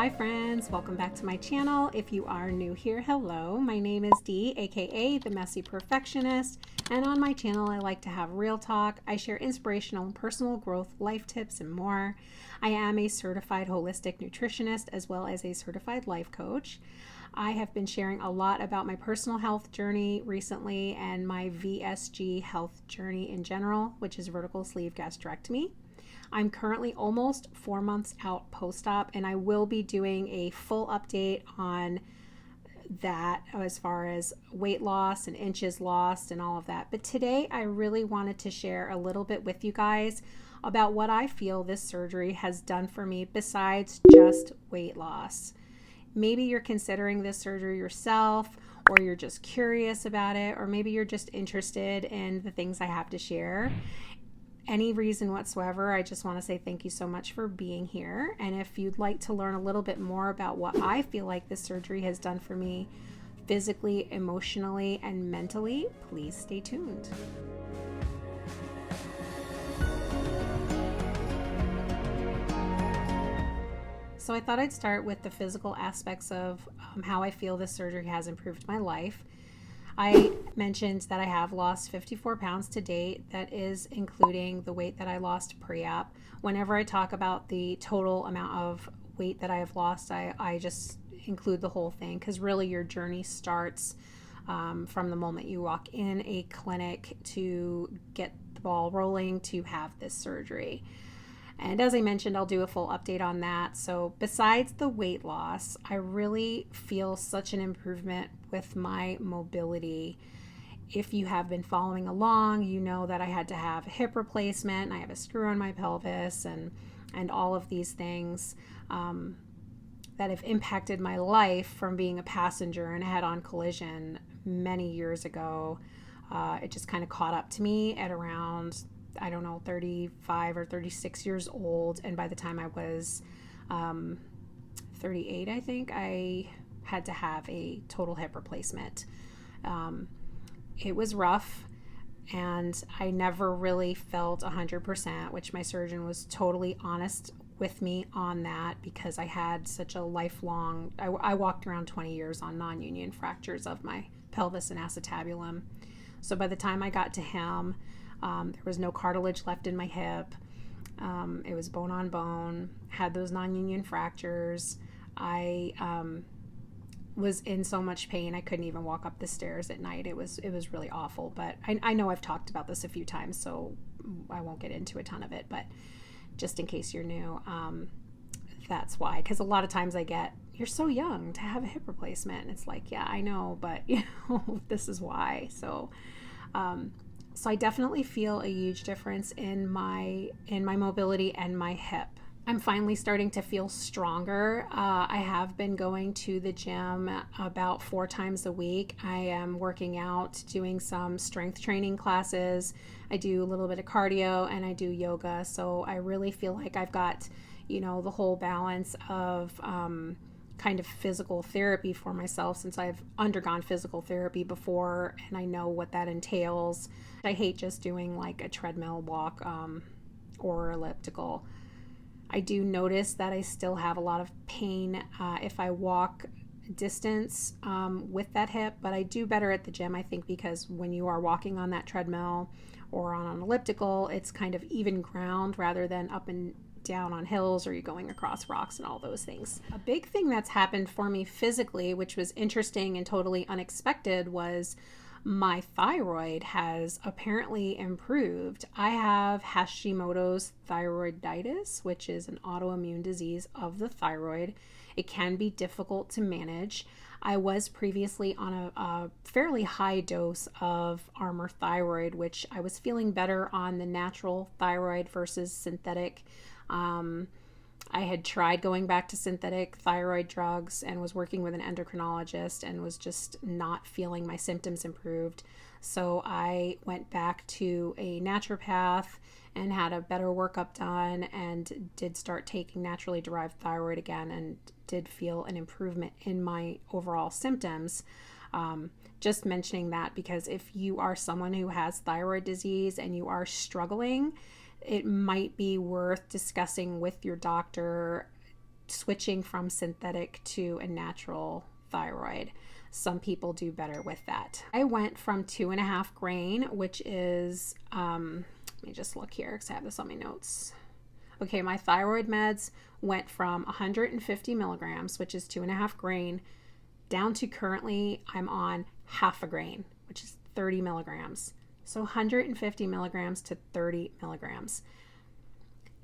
Hi friends, welcome back to my channel. If you are new here, hello. My name is Dee, aka The Messy Perfectionist, and on my channel I like to have real talk. I share inspirational and personal growth, life tips, and more. I am a certified holistic nutritionist as well as a certified life coach. I have been sharing a lot about my personal health journey recently and my VSG health journey in general, which is vertical sleeve gastrectomy. I'm currently almost 4 months out post-op, and I will be doing a full update on that as far as weight loss and inches lost and all of that. But today I really wanted to share a little bit with you guys about what I feel this surgery has done for me besides just weight loss. Maybe you're considering this surgery yourself, or you're just curious about it, or maybe you're just interested in the things I have to share. Any reason whatsoever, I just want to say thank you so much for being here. And if you'd like to learn a little bit more about what I feel like this surgery has done for me physically, emotionally, and mentally, please stay tuned. So I thought I'd start with the physical aspects of how I feel this surgery has improved my life. I mentioned that I have lost 54 pounds to date. That is including the weight that I lost pre-op. Whenever I talk about the total amount of weight that I have lost, I just include the whole thing, because really your journey starts from the moment you walk in a clinic to get the ball rolling to have this surgery. And as I mentioned, I'll do a full update on that. So besides the weight loss, I really feel such an improvement with my mobility. If you have been following along, you know that I had to have a hip replacement. I have a screw on my pelvis and all of these things that have impacted my life from being a passenger in a head-on collision many years ago. It just kind of caught up to me at around 35 or 36 years old. And by the time I was 38, I think, I had to have a total hip replacement. It was rough, and I never really felt 100%, which my surgeon was totally honest with me on that, because I had such a lifelong, I walked around 20 years on non-union fractures of my pelvis and acetabulum. So by the time I got to him, there was no cartilage left in my hip. It was bone on bone, had those non-union fractures. I was in so much pain I couldn't even walk up the stairs at night. It was really awful. But I know I've talked about this a few times, so I won't get into a ton of it. But just in case you're new, that's why. Because a lot of times I get, "You're so young to have a hip replacement." And it's like, yeah, I know, but this is why. So I definitely feel a huge difference in my mobility and my hip. I'm finally starting to feel stronger. I have been going to the gym about 4 times a week. I am working out, doing some strength training classes. I do a little bit of cardio and I do yoga. So I really feel like I've got, the whole balance of kind of physical therapy for myself, since I've undergone physical therapy before and I know what that entails. I hate just doing like a treadmill walk or elliptical. I do notice that I still have a lot of pain if I walk distance with that hip, but I do better at the gym, I think, because when you are walking on that treadmill or on an elliptical, it's kind of even ground rather than up and down on hills, or you're going across rocks and all those things. A big thing that's happened for me physically, which was interesting and totally unexpected, was my thyroid has apparently improved. I have Hashimoto's thyroiditis, which is an autoimmune disease of the thyroid. It can be difficult to manage. I was previously on a fairly high dose of Armour thyroid, which I was feeling better on the natural thyroid versus synthetic. I had tried going back to synthetic thyroid drugs and was working with an endocrinologist and was just not feeling my symptoms improved. So I went back to a naturopath and had a better workup done and did start taking naturally derived thyroid again, and did feel an improvement in my overall symptoms. Just mentioning that because if you are someone who has thyroid disease and you are struggling, it might be worth discussing with your doctor switching from synthetic to a natural thyroid. Some people do better with that. I went from 2.5 grain, which is, let me just look here because I have this on my notes. Okay, my thyroid meds went from 150 milligrams, which is 2.5 grain, down to currently I'm on 0.5 grain, which is 30 milligrams. So 150 milligrams to 30 milligrams.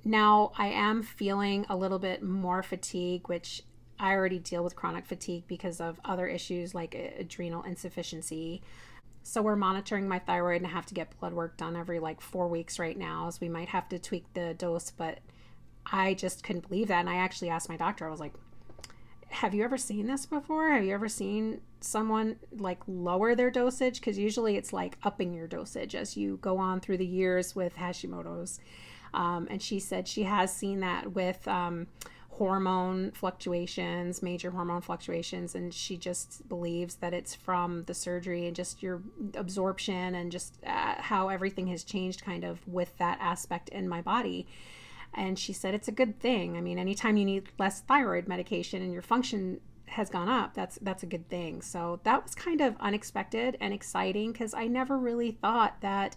Now I am feeling a little bit more fatigue, which I already deal with chronic fatigue because of other issues like adrenal insufficiency. So we're monitoring my thyroid, and I have to get blood work done every like 4 weeks right now. So we might have to tweak the dose, but I just couldn't believe that. And I actually asked my doctor, I was like, have you ever seen this before? Have you ever seen someone like lower their dosage? Because usually it's like upping your dosage as you go on through the years with Hashimoto's. And she said she has seen that with hormone fluctuations, major hormone fluctuations, and she just believes that it's from the surgery and just your absorption and just how everything has changed kind of with that aspect in my body. And she said it's a good thing. I mean, anytime you need less thyroid medication and your function has gone up, that's a good thing. So that was kind of unexpected and exciting because I never really thought that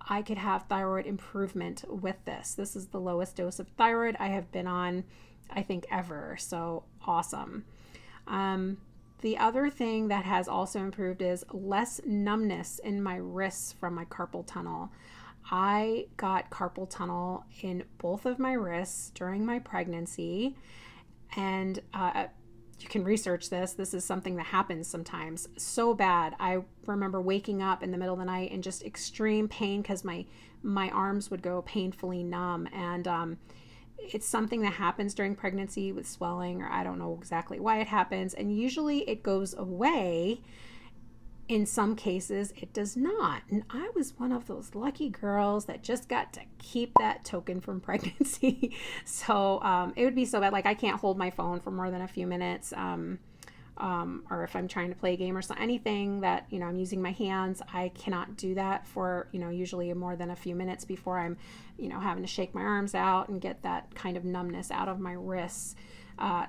I could have thyroid improvement with this. This is the lowest dose of thyroid I have been on, I think, ever. So awesome. The other thing that has also improved is less numbness in my wrists from my carpal tunnel. I got carpal tunnel in both of my wrists during my pregnancy, and you can research this. This is something that happens sometimes. So bad. I remember waking up in the middle of the night in just extreme pain because my arms would go painfully numb, and it's something that happens during pregnancy with swelling, or I don't know exactly why it happens, and usually it goes away. In some cases, it does not. And I was one of those lucky girls that just got to keep that token from pregnancy. So it would be so bad. Like I can't hold my phone for more than a few minutes. Or if I'm trying to play a game or something, anything that, I'm using my hands, I cannot do that for, usually more than a few minutes before I'm, having to shake my arms out and get that kind of numbness out of my wrists.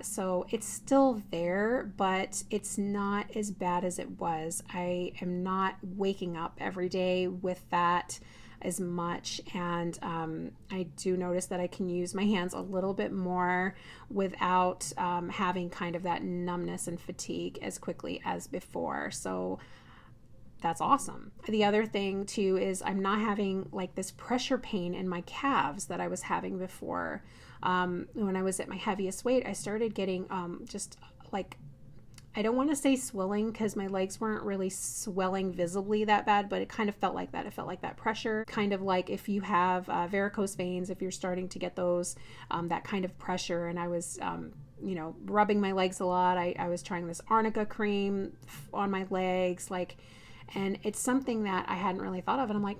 So it's still there, but it's not as bad as it was. I am not waking up every day with that as much. And I do notice that I can use my hands a little bit more without having kind of that numbness and fatigue as quickly as before. So that's awesome. The other thing too is I'm not having like this pressure pain in my calves that I was having before. When I was at my heaviest weight, I started getting just like, I don't want to say swelling because my legs weren't really swelling visibly that bad, but it kind of felt like that. It felt like that pressure, kind of like if you have varicose veins, if you're starting to get those, that kind of pressure. And I was, rubbing my legs a lot. I was trying this arnica cream on my legs, and it's something that I hadn't really thought of. And I'm like,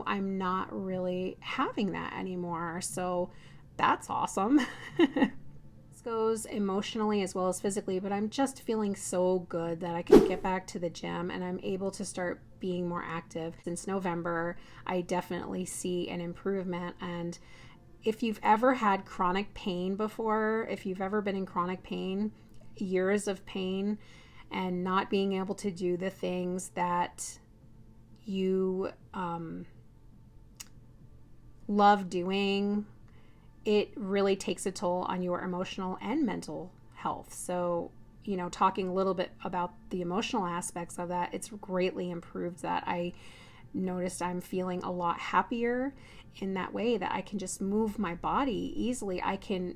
I'm not really having that anymore. So that's awesome. This goes emotionally as well as physically, but I'm just feeling so good that I can get back to the gym and I'm able to start being more active. Since November, I definitely see an improvement. And if you've ever had chronic pain before, if you've ever been in chronic pain, years of pain, and not being able to do the things that you love doing, it really takes a toll on your emotional and mental health. So, talking a little bit about the emotional aspects of that, it's greatly improved that. I noticed I'm feeling a lot happier in that way, that I can just move my body easily. I can,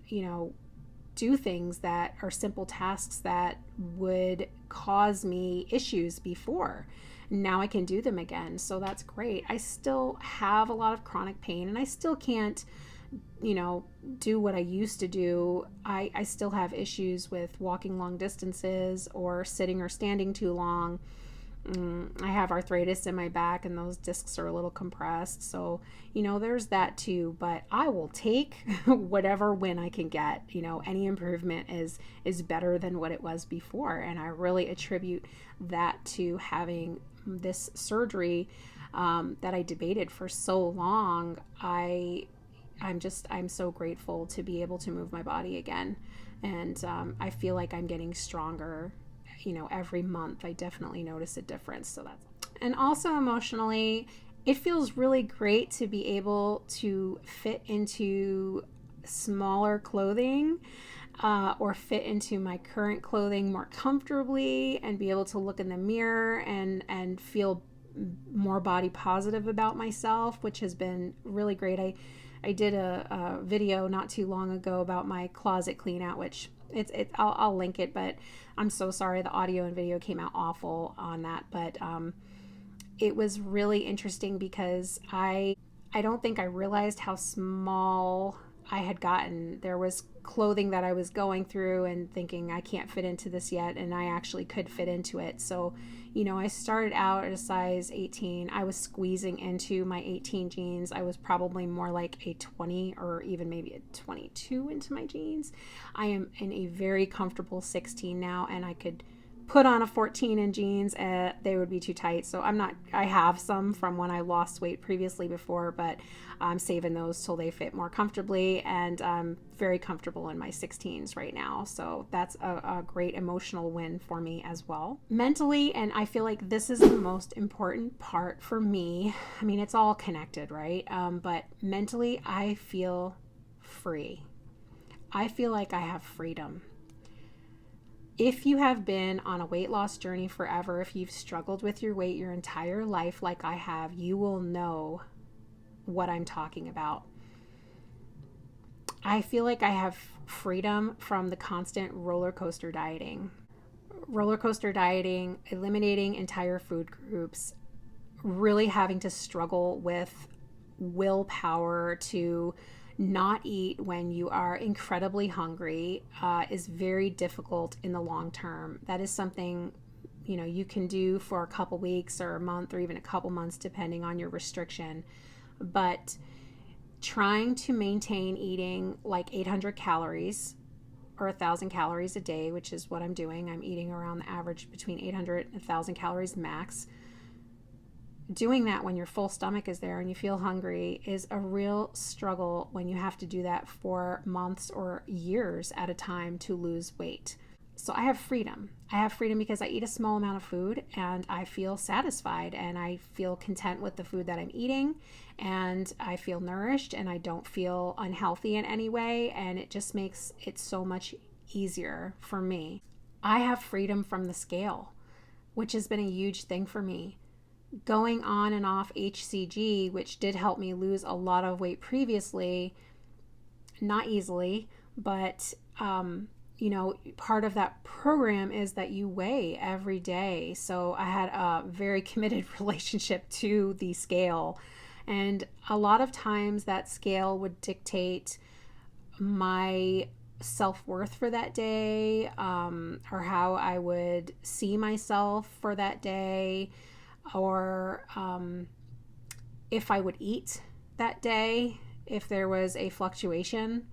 do things that are simple tasks that would cause me issues before. Now I can do them again. So that's great. I still have a lot of chronic pain and I still can't, do what I used to do. I still have issues with walking long distances or sitting or standing too long. I have arthritis in my back and those discs are a little compressed. So, there's that too, but I will take whatever win I can get. Any improvement is better than what it was before. And I really attribute that to having this surgery that I debated for so long. I I'm so grateful to be able to move my body again. And I feel like I'm getting stronger, every month. I definitely notice a difference. So that's, and also emotionally, it feels really great to be able to fit into smaller clothing, or fit into my current clothing more comfortably, and be able to look in the mirror and feel more body positive about myself, which has been really great. I did a video not too long ago about my closet clean out, which I'll link it, but I'm so sorry the audio and video came out awful on that. But it was really interesting because I don't think I realized how small I had gotten. There was clothing that I was going through and thinking I can't fit into this yet, and I actually could fit into it. So, I started out at a size 18. I was squeezing into my 18 jeans. I was probably more like a 20 or even maybe a 22 into my jeans. I am in a very comfortable 16 now, and I could put on a 14 in jeans, they would be too tight. So I have some from when I lost weight previously before, but I'm saving those till they fit more comfortably, and I'm very comfortable in my 16s right now. So that's a great emotional win for me as well. Mentally, and I feel like this is the most important part for me. I mean, it's all connected, right? But mentally, I feel free. I feel like I have freedom. If you have been on a weight loss journey forever, if you've struggled with your weight your entire life like I have, you will know what I'm talking about. I feel like I have freedom from the constant roller coaster dieting. Roller coaster dieting, eliminating entire food groups, really having to struggle with willpower to not eat when you are incredibly hungry is very difficult in the long term. That is something you can do for a couple weeks or a month or even a couple months depending on your restriction. But trying to maintain eating like 800 calories or 1,000 calories a day, which is what I'm doing. I'm eating around the average between 800 and 1,000 calories max. Doing that when your full stomach is there and you feel hungry is a real struggle when you have to do that for months or years at a time to lose weight. So I have freedom. I have freedom because I eat a small amount of food and I feel satisfied and I feel content with the food that I'm eating, and I feel nourished and I don't feel unhealthy in any way, and it just makes it so much easier for me. I have freedom from the scale, which has been a huge thing for me. Going on and off HCG, which did help me lose a lot of weight previously, not easily, but part of that program is that you weigh every day. So I had a very committed relationship to the scale, and a lot of times that scale would dictate my self-worth for that day, or how I would see myself for that day, or if I would eat that day, if there was a fluctuation.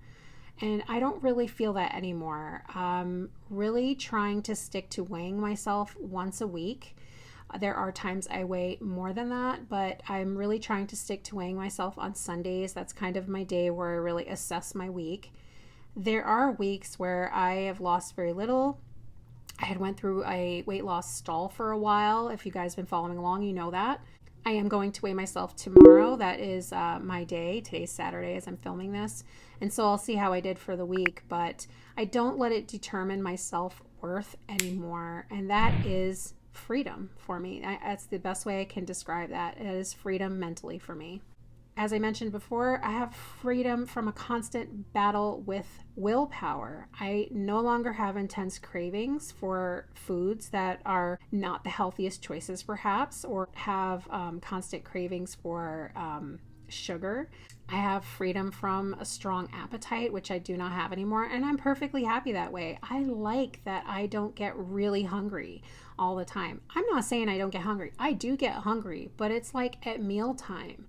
And I don't really feel that anymore. I'm really trying to stick to weighing myself once a week. There are times I weigh more than that, but I'm really trying to stick to weighing myself on Sundays. That's kind of my day where I really assess my week. There are weeks where I have lost very little. I had went through a weight loss stall for a while. If you guys have been following along, you know that. I am going to weigh myself tomorrow. That is my day. Today's Saturday as I'm filming this. And so I'll see how I did for the week, but I don't let it determine my self-worth anymore. And that is freedom for me. That's the best way I can describe that. It is freedom mentally for me. As I mentioned before, I have freedom from a constant battle with willpower. I no longer have intense cravings for foods that are not the healthiest choices, perhaps, or have constant cravings for sugar. I have freedom from a strong appetite, which I do not have anymore, and I'm perfectly happy that way. I like that I don't get really hungry all the time. I'm not saying I don't get hungry. I do get hungry, but it's like at mealtime.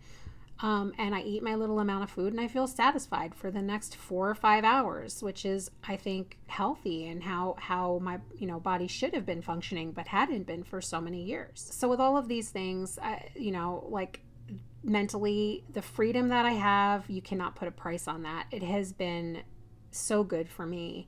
And I eat my little amount of food and I feel satisfied for the next 4 or 5 hours, which is, I think, healthy and how my body should have been functioning but hadn't been for so many years. So with all of these things, mentally, the freedom that I have, you cannot put a price on that. It has been so good for me.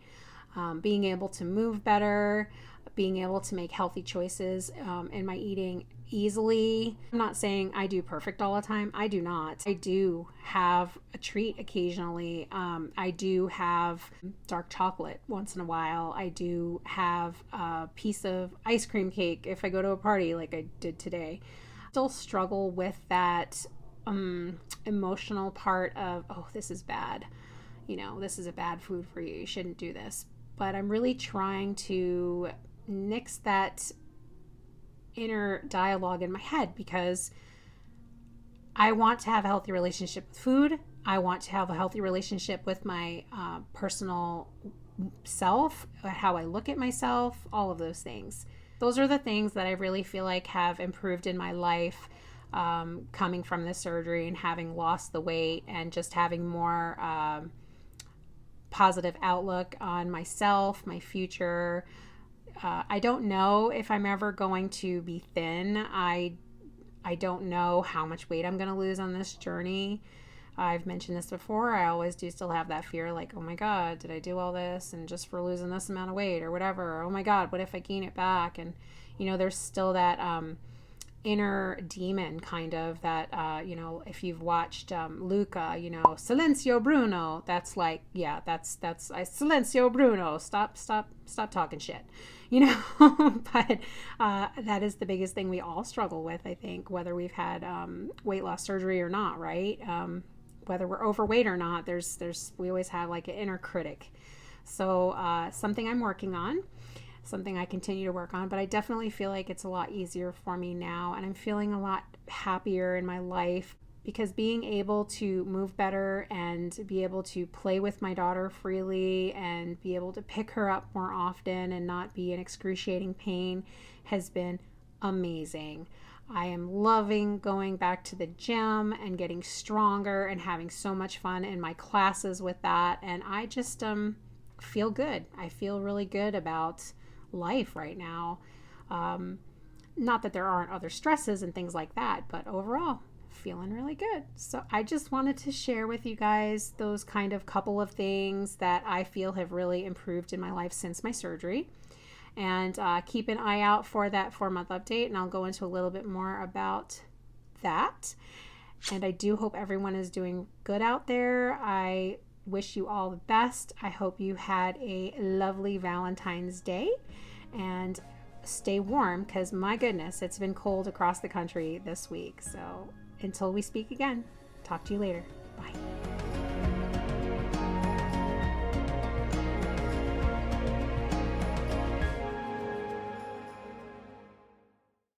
Being able to move better, being able to make healthy choices in my eating easily. I'm not saying I do perfect all the time. I do not. I do have a treat occasionally. I do have dark chocolate once in a while. I do have a piece of ice cream cake if I go to a party like I did today. Still struggle with that emotional part of, oh, this is bad. This is a bad food for you. You shouldn't do this. But I'm really trying to nix that inner dialogue in my head, because I want to have a healthy relationship with food. I want to have a healthy relationship with my personal self, how I look at myself, all of those things. Those are the things that I really feel like have improved in my life, coming from this surgery and having lost the weight and just having more positive outlook on myself, my future. I don't know if I'm ever going to be thin. I don't know how much weight I'm going to lose on this journey. I've mentioned this before. I always do still have that fear, like, oh my God, did I do all this and just for losing this amount of weight or whatever? Or, oh my God, what if I gain it back? And, there's still that inner demon kind of that, if you've watched Luca, Silencio Bruno, that's like, yeah, that's Silencio Bruno, stop talking shit, but that is the biggest thing we all struggle with, I think, whether we've had weight loss surgery or not, right? Whether we're overweight or not, we always have like an inner critic. So something I'm working on, something I continue to work on, but I definitely feel like it's a lot easier for me now, and I'm feeling a lot happier in my life, because being able to move better and be able to play with my daughter freely and be able to pick her up more often and not be in excruciating pain has been amazing. I am loving going back to the gym and getting stronger and having so much fun in my classes with that, and I just feel good. I feel really good about life right now. Not that there aren't other stresses and things like that, but overall feeling really good. So I just wanted to share with you guys those kind of couple of things that I feel have really improved in my life since my surgery, and keep an eye out for that 4-month update, and I'll go into a little bit more about that. And I do hope everyone is doing good out there. I wish you all the best. I hope you had a lovely Valentine's Day, and stay warm, because my goodness, it's been cold across the country this week. So until we speak again, talk to you later. Bye.